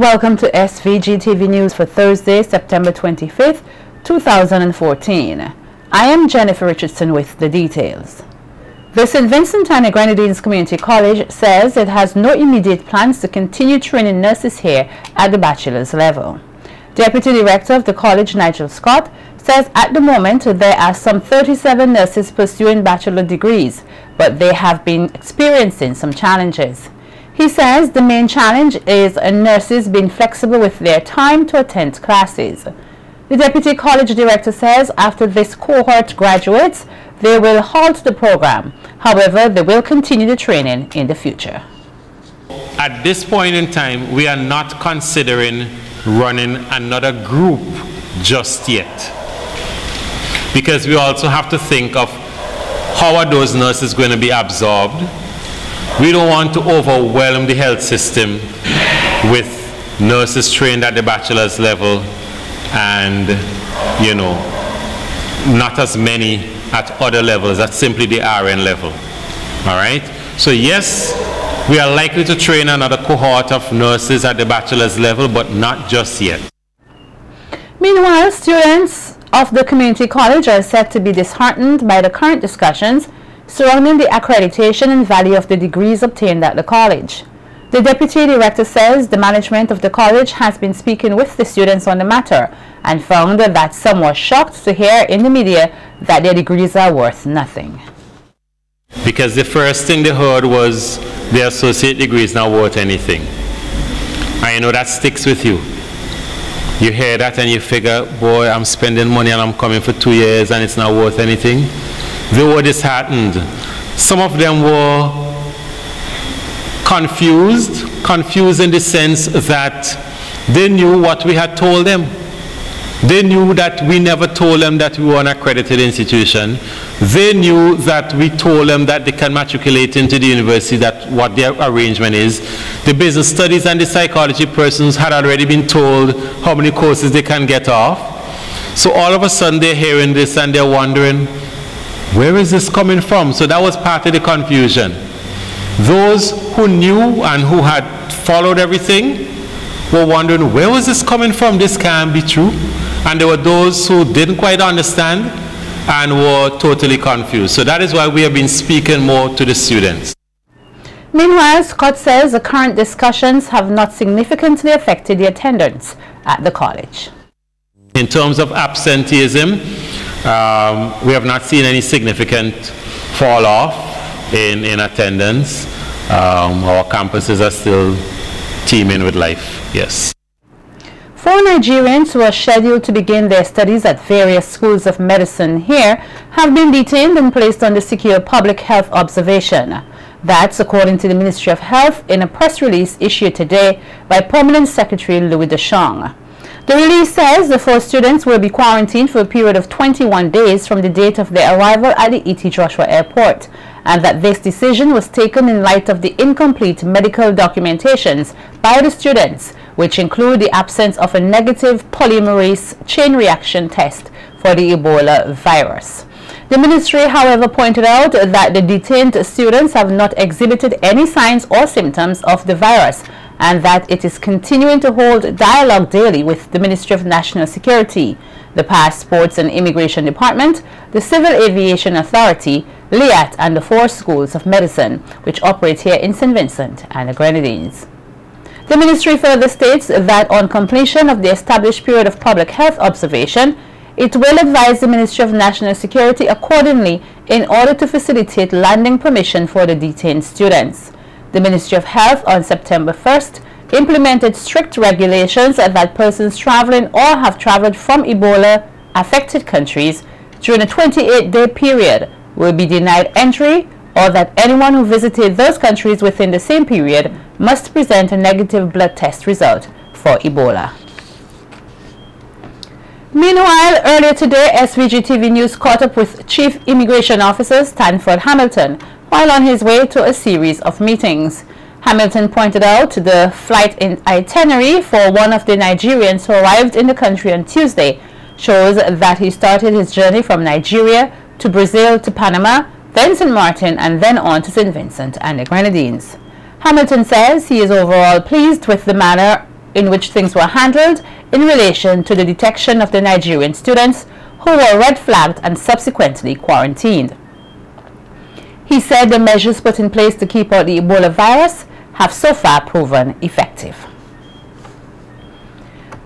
Welcome to SVG-TV News for Thursday, September 25th, 2014. I am Jennifer Richardson with the details. The St. Vincent and the Grenadines Community College says it has no immediate plans to continue training nurses here at the bachelor's level. Deputy Director of the college, Nigel Scott, says at the moment there are some 37 nurses pursuing bachelor degrees, but they have been experiencing some challenges. He says the main challenge is nurses being flexible with their time to attend classes. The Deputy College Director says after this cohort graduates, they will halt the program. However, they will continue the training in the future. At this point in time, we are not considering running another group just yet, because we also have to think of how are those nurses going to be absorbed. We don't want to overwhelm the health system with nurses trained at the bachelor's level and, not as many at other levels, at simply the RN level. All right? So yes, we are likely to train another cohort of nurses at the bachelor's level, but not just yet. Meanwhile, students of the community college are said to be disheartened by the current discussions surrounding the accreditation and value of the degrees obtained at the college. The Deputy Director says the management of the college has been speaking with the students on the matter and found that some were shocked to hear in the media that their degrees are worth nothing. Because the first thing they heard was their associate degree is not worth anything. And that sticks with you. You hear that and you figure, boy, I'm spending money and I'm coming for 2 years and it's not worth anything. They were disheartened. Some of them were confused in the sense that they knew what we had told them. They knew that we never told them that we were an accredited institution. They knew that we told them that they can matriculate into the university, that what their arrangement is. The business studies and the psychology persons had already been told how many courses they can get off. So all of a sudden they're hearing this and they're wondering, where is this coming from? So that was part of the confusion. Those who knew and who had followed everything were wondering, where was this coming from? This can't be true. And there were those who didn't quite understand and were totally confused. So that is why we have been speaking more to the students. Meanwhile, Scott says the current discussions have not significantly affected the attendance at the college. In terms of absenteeism, we have not seen any significant fall off in attendance. Our campuses are still teeming with life, yes. 4 Nigerians who are scheduled to begin their studies at various schools of medicine here have been detained and placed under secure public health observation. That's according to the Ministry of Health in a press release issued today by Permanent Secretary Louis Deschong. The release says the 4 students will be quarantined for a period of 21 days from the date of their arrival at the E.T. Joshua Airport, and that this decision was taken in light of the incomplete medical documentations by the students, which include the absence of a negative polymerase chain reaction test for the Ebola virus. The ministry, however, pointed out that the detained students have not exhibited any signs or symptoms of the virus, and that it is continuing to hold dialogue daily with the Ministry of National Security, the Passports and Immigration Department, the Civil Aviation Authority, LIAT, and the 4 schools of medicine, which operate here in St. Vincent and the Grenadines. The ministry further states that on completion of the established period of public health observation, it will advise the Ministry of National Security accordingly in order to facilitate landing permission for the detained students. The Ministry of Health on September 1st implemented strict regulations that persons traveling or have traveled from Ebola-affected countries during a 28-day period will be denied entry, or that anyone who visited those countries within the same period must present a negative blood test result for Ebola. Meanwhile, earlier today, SVG-TV News caught up with Chief Immigration Officer Stanford Hamilton while on his way to a series of meetings. Hamilton pointed out the flight itinerary for one of the Nigerians who arrived in the country on Tuesday shows that he started his journey from Nigeria to Brazil to Panama, then St. Martin, and then on to St. Vincent and the Grenadines. Hamilton says he is overall pleased with the manner in which things were handled in relation to the detection of the Nigerian students who were red flagged and subsequently quarantined. He said the measures put in place to keep out the Ebola virus have so far proven effective.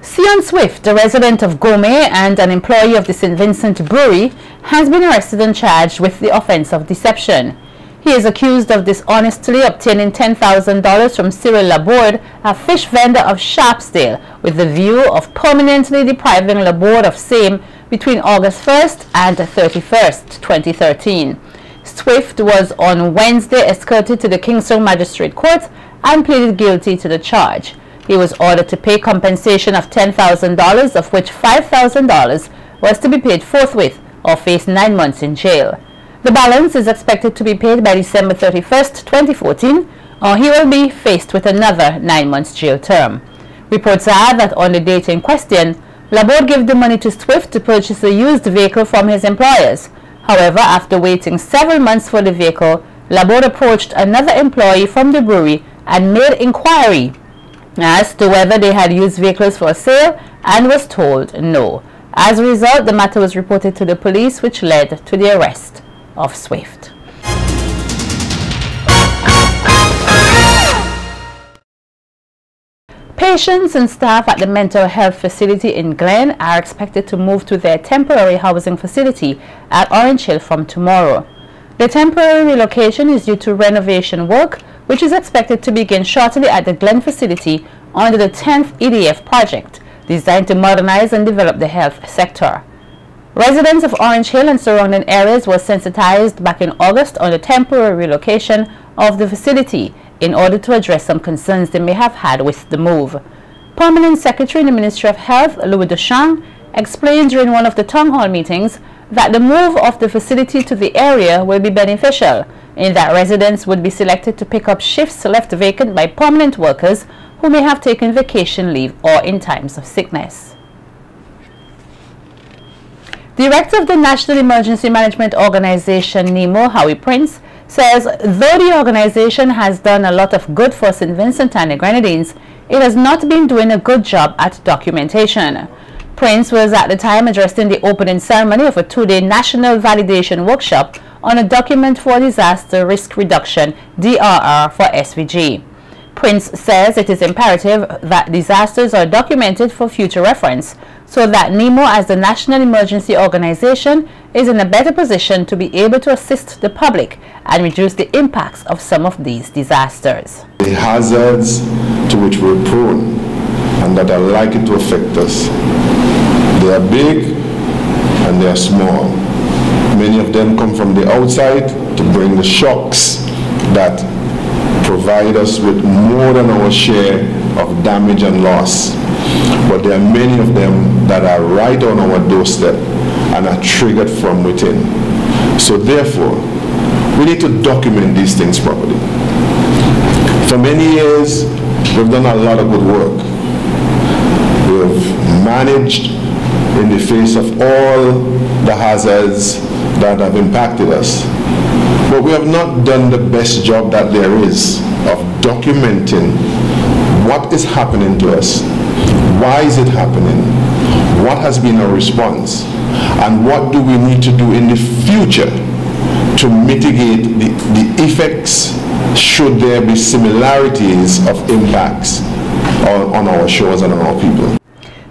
Sion Swift, a resident of Gome and an employee of the St. Vincent Brewery, has been arrested and charged with the offense of deception. He is accused of dishonestly obtaining $10,000 from Cyril Laborde, a fish vendor of Sharpsdale, with the view of permanently depriving Laborde of same between August 1st and 31st, 2013. Swift was on Wednesday escorted to the Kingston Magistrate Court and pleaded guilty to the charge. He was ordered to pay compensation of $10,000, of which $5,000 was to be paid forthwith or face 9 months in jail. The balance is expected to be paid by December 31st, 2014, or he will be faced with another 9 months jail term. Reports are that on the date in question, Laborde gave the money to Swift to purchase a used vehicle from his employers. However, after waiting several months for the vehicle, Laborde approached another employee from the brewery and made inquiry as to whether they had used vehicles for sale and was told no. As a result, the matter was reported to the police, which led to the arrest of Swift. Patients and staff at the mental health facility in Glen are expected to move to their temporary housing facility at Orange Hill from tomorrow. The temporary relocation is due to renovation work, which is expected to begin shortly at the Glen facility under the 10th EDF project, designed to modernize and develop the health sector. Residents of Orange Hill and surrounding areas were sensitized back in August on the temporary relocation of the facility in order to address some concerns they may have had with the move. Permanent Secretary in the Ministry of Health, Louis Duchamp, explained during one of the town hall meetings that the move of the facility to the area will be beneficial, in that residents would be selected to pick up shifts left vacant by permanent workers who may have taken vacation leave or in times of sickness. Director of the National Emergency Management Organization, NEMO, Howie Prince, says though the organization has done a lot of good for St. Vincent and the Grenadines, it has not been doing a good job at documentation. Prince was at the time addressing the opening ceremony of a two-day national validation workshop on a document for disaster risk reduction, DRR, for SVG. Prince says it is imperative that disasters are documented for future reference, so that NEMO as the National Emergency Organization is in a better position to be able to assist the public and reduce the impacts of some of these disasters. The hazards to which we're prone and that are likely to affect us, they are big and they are small. Many of them come from the outside to bring the shocks that provide us with more than our share of damage and loss. But there are many of them that are right on our doorstep and are triggered from within. So therefore, we need to document these things properly. For many years, we've done a lot of good work. We've managed in the face of all the hazards that have impacted us. But we have not done the best job that there is of documenting what is happening to us, why is it happening, what has been our response, and what do we need to do in the future to mitigate the effects should there be similarities of impacts on our shores and on our people.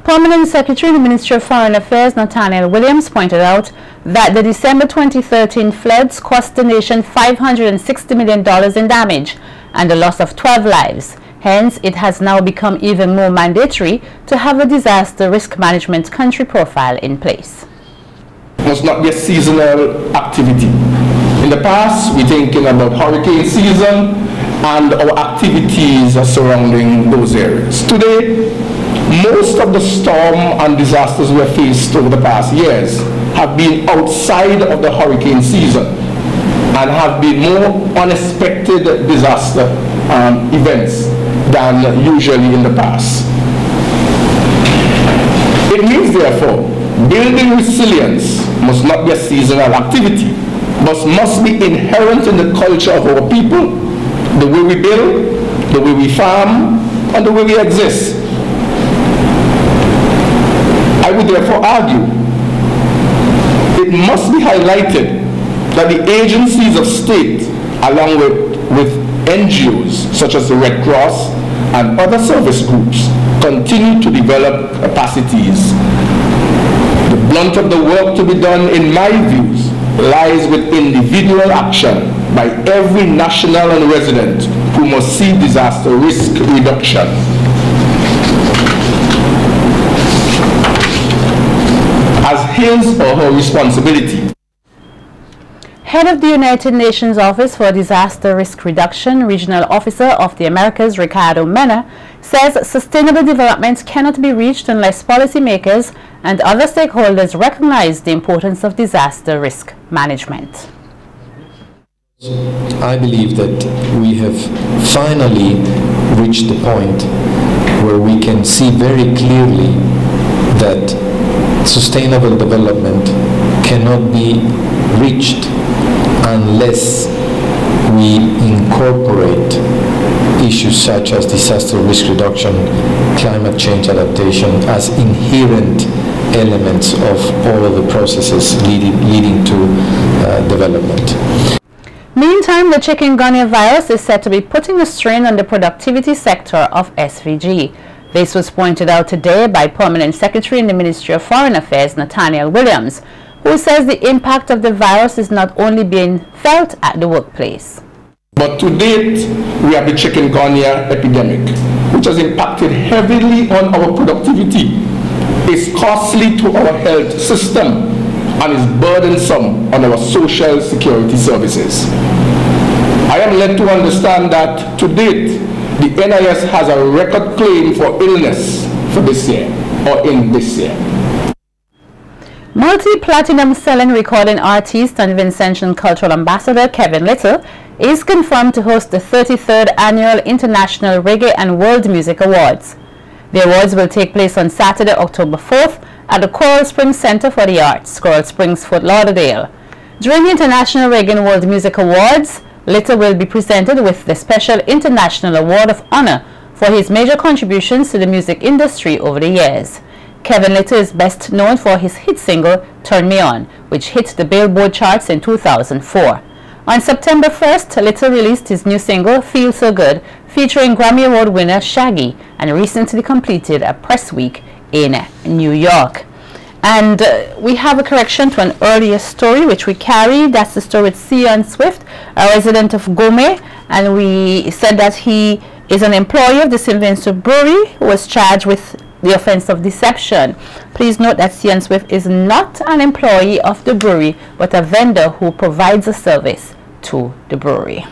Permanent Secretary in the Ministry of Foreign Affairs, Nathaniel Williams, pointed out that the December 2013 floods cost the nation $560 million in damage and the loss of 12 lives. Hence, it has now become even more mandatory to have a disaster risk management country profile in place. Must not be a seasonal activity. In the past, we're thinking about hurricane season and our activities surrounding those areas. Today, most of the storm and disasters we have faced over the past years have been outside of the hurricane season and have been more unexpected disaster events than usually in the past. It means, therefore, building resilience must not be a seasonal activity, but must be inherent in the culture of our people, the way we build, the way we farm, and the way we exist. I would therefore argue it must be highlighted that the agencies of state, along with NGOs such as the Red Cross and other service groups, continue to develop capacities. The brunt of the work to be done, in my views, lies with individual action by every national and resident who must see disaster risk reduction as his or her responsibility. Head of the United Nations Office for Disaster Risk Reduction, Regional Officer of the Americas, Ricardo Mena, says sustainable development cannot be reached unless policymakers and other stakeholders recognize the importance of disaster risk management. I believe that we have finally reached the point where we can see very clearly that sustainable development cannot be reached unless we incorporate issues such as disaster risk reduction, climate change adaptation as inherent elements of all of the processes leading to development. Meantime, the chikungunya virus is said to be putting a strain on the productivity sector of SVG. This was pointed out today by Permanent Secretary in the Ministry of Foreign Affairs, Nathaniel Williams, who says the impact of the virus is not only being felt at the workplace. But to date, we have the chikungunya epidemic, which has impacted heavily on our productivity, is costly to our health system, and is burdensome on our social security services. I am led to understand that to date, the NIS has a record claim for illness for this year, or in this year. Multi-platinum selling recording artist and Vincentian cultural ambassador Kevin Little is confirmed to host the 33rd Annual International Reggae and World Music Awards. The awards will take place on Saturday, October 4th at the Coral Springs Center for the Arts, Coral Springs, Fort Lauderdale. During the International Reggae and World Music Awards, Little will be presented with the Special International Award of Honor for his major contributions to the music industry over the years. Kevin Little is best known for his hit single, Turn Me On, which hit the Billboard charts in 2004. On September 1st, Little released his new single, Feel So Good, featuring Grammy Award winner Shaggy, and recently completed a press week in New York. And we have a correction to an earlier story which we carried. That's the story with Sion Swift, a resident of Gome, and we said that he is an employee of the St. Vincent Brewery who was charged with the offense of deception. Please note that Sion Swift is not an employee of the brewery, but a vendor who provides a service to the brewery.